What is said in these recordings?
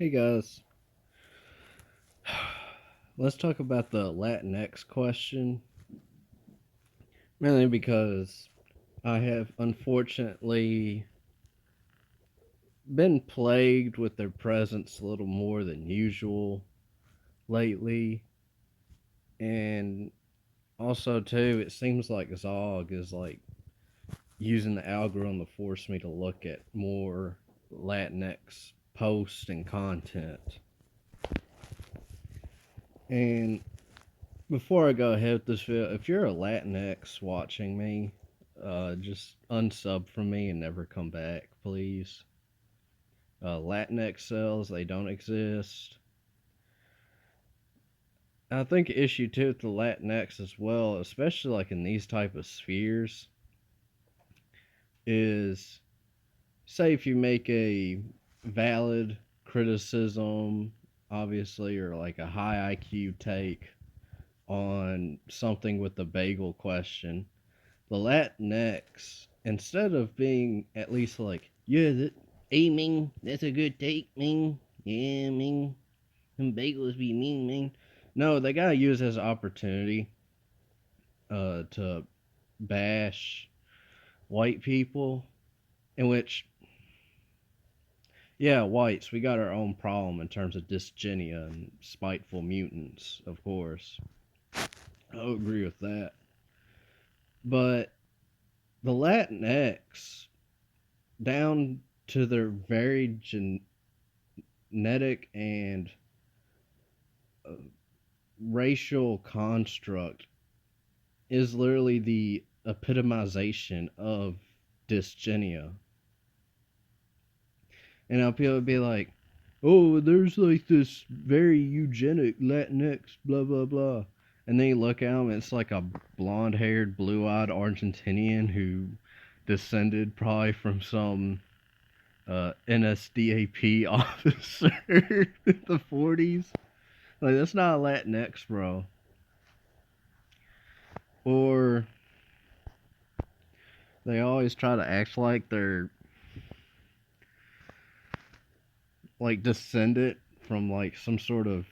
Hey guys, let's talk about the Latinx question. Mainly because I have unfortunately been plagued with their presence a little more than usual lately. And also, too, it seems like Zog is like using the algorithm to force me to look at more Latinx posts and content. And before I go ahead with this video, if you're a Latinx watching me, just unsub from me and never come back, please. Latinx cells, they don't exist. I think issue too with the Latinx as well, especially like in these type of spheres, is say if you make a valid criticism, obviously, or like a high IQ take on something with the bagel question, the Latinx, instead of being at least like, yeah, Ming, that's a good take, Ming. Yeah, Ming, them bagels be mean, Ming. No, they gotta use it as an opportunity to bash white people, in which, yeah, whites, we got our own problem in terms of dysgenia and spiteful mutants, of course. I'll agree with that. But the Latinx, down to their very genetic and uh, racial construct, is literally the epitomization of dysgenia. And now people would be like, oh, there's like this very eugenic Latinx, blah, blah, blah. And then you look at him, it's like a blonde haired, blue eyed Argentinian who descended probably from some NSDAP officer in the 40s. Like, that's not a Latinx, bro. Or they always try to act like they're like descendant from like some sort of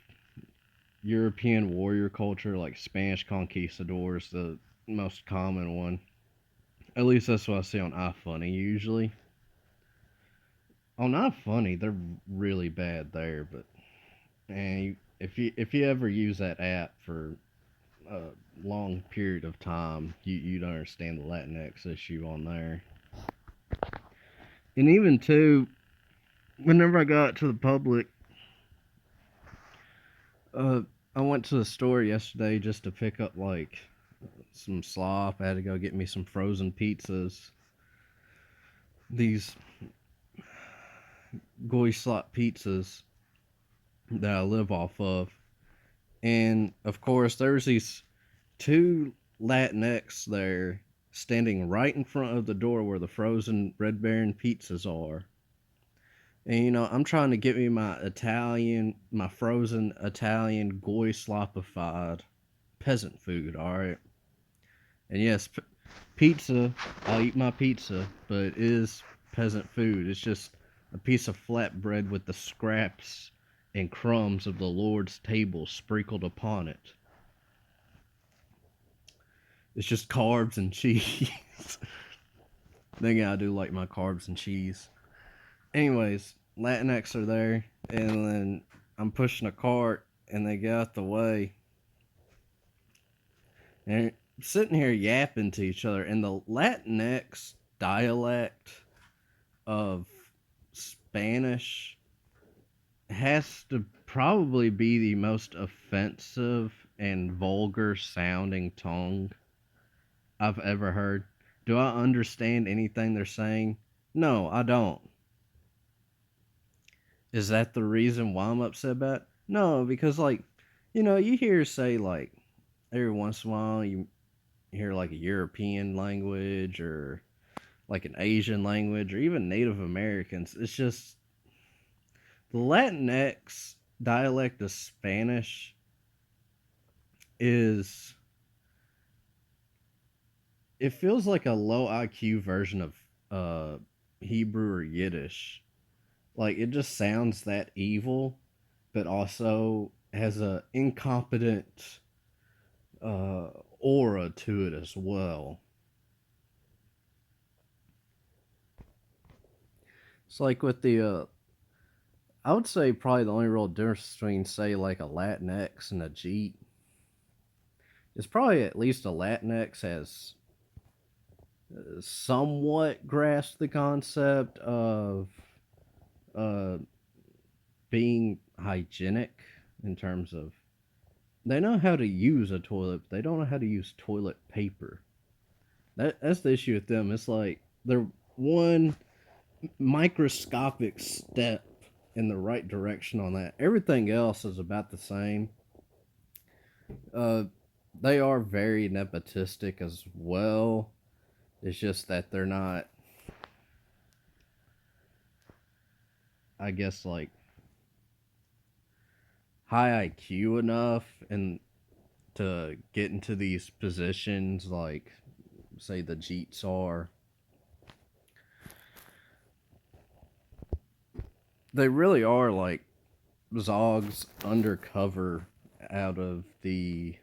European warrior culture, like Spanish conquistadors, the most common one. At least that's what I see on iFunny usually. On iFunny, they're really bad there, but and if you ever use that app for a long period of time, you'd understand the Latinx issue on there. And even too, whenever I got to the public, uh, I went to the store yesterday just to pick up like some slop. I had to go get me some frozen pizzas. These goy slop pizzas that I live off of. And of course, there's these two Latinx there standing right in front of the door where the frozen Red Baron pizzas are. And I'm trying to get me my frozen Italian goy slopified peasant food, alright? And yes, pizza, I'll eat my pizza, but it is peasant food. It's just a piece of flatbread with the scraps and crumbs of the Lord's table sprinkled upon it. It's just carbs and cheese. Then I do like my carbs and cheese. Anyways, Latinx are there, and then I'm pushing a cart, and they get out the way. And they're sitting here yapping to each other, and the Latinx dialect of Spanish has to probably be the most offensive and vulgar sounding tongue I've ever heard. Do I understand anything they're saying? No, I don't. Is that the reason why I'm upset about it? No, because like, you hear say like every once in a while you hear like a European language or like an Asian language or even Native Americans. It's just the Latinx dialect of Spanish is, it feels like a low IQ version of Hebrew or Yiddish. Like it just sounds that evil, but also has a incompetent uh, aura to it as well. It's like with the I would say probably the only real difference between say like a Latinx and a Jeet is probably at least a Latinx has somewhat grasped the concept of uh, being hygienic in terms of they know how to use a toilet, but they don't know how to use toilet paper. That's the issue with them. It's like they're one microscopic step in the right direction on that. Everything else is about the same. Uh, they are very nepotistic as well. It's just that they're not, I guess, like high IQ enough and to get into these positions, like say the Jeets are. They really are like Zog's undercover out of the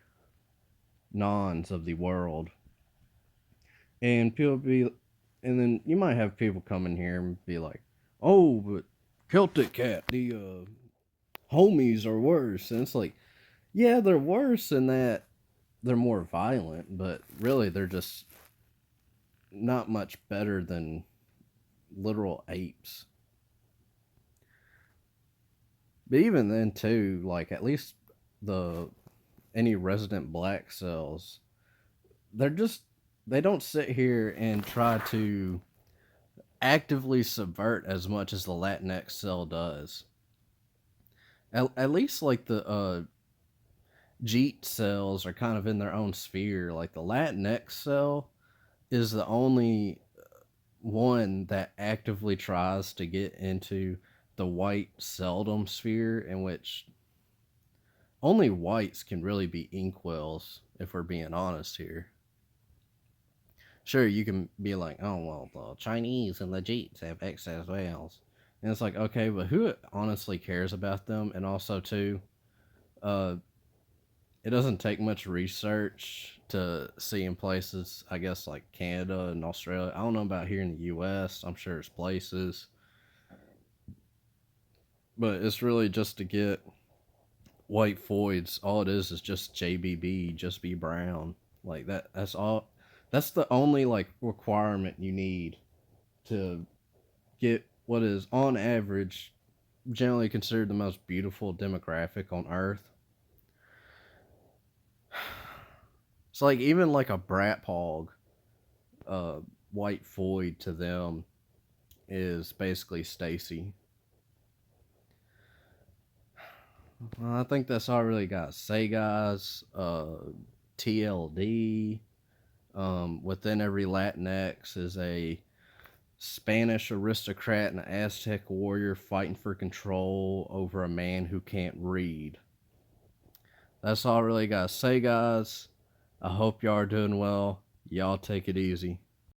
nons of the world. And people be, and then you might have people come in here and be like, "Oh, but Celtic Cat, the homies are worse." And it's like, yeah, they're worse in that they're more violent, but really they're just not much better than literal apes. But even then, too, like at least the any resident black cells, they're just they don't sit here and try to actively subvert as much as the Latinx cell does. At least like the Jeet cells are kind of in their own sphere. Like the Latinx cell is the only one that actively tries to get into the white seldom sphere, in which only whites can really be inkwells, if we're being honest here. Sure, you can be like, oh, well, the Chinese and the Jeets have excess whales. And it's like, okay, but who honestly cares about them? And also, too, uh, it doesn't take much research to see in places, I guess, like Canada and Australia. I don't know about here in the US. I'm sure there's places. But it's really just to get white foids. All it is just JBB, just be brown. Like that. That's all. That's the only like requirement you need to get what is on average generally considered the most beautiful demographic on Earth. It's like even like a brat hog, uh, white foid to them is basically Stacy. Well, I think that's all I really got to say, guys. TLD. Within every Latinx is a Spanish aristocrat and an Aztec warrior fighting for control over a man who can't read. That's all I really got to say, guys. I hope y'all are doing well. Y'all take it easy.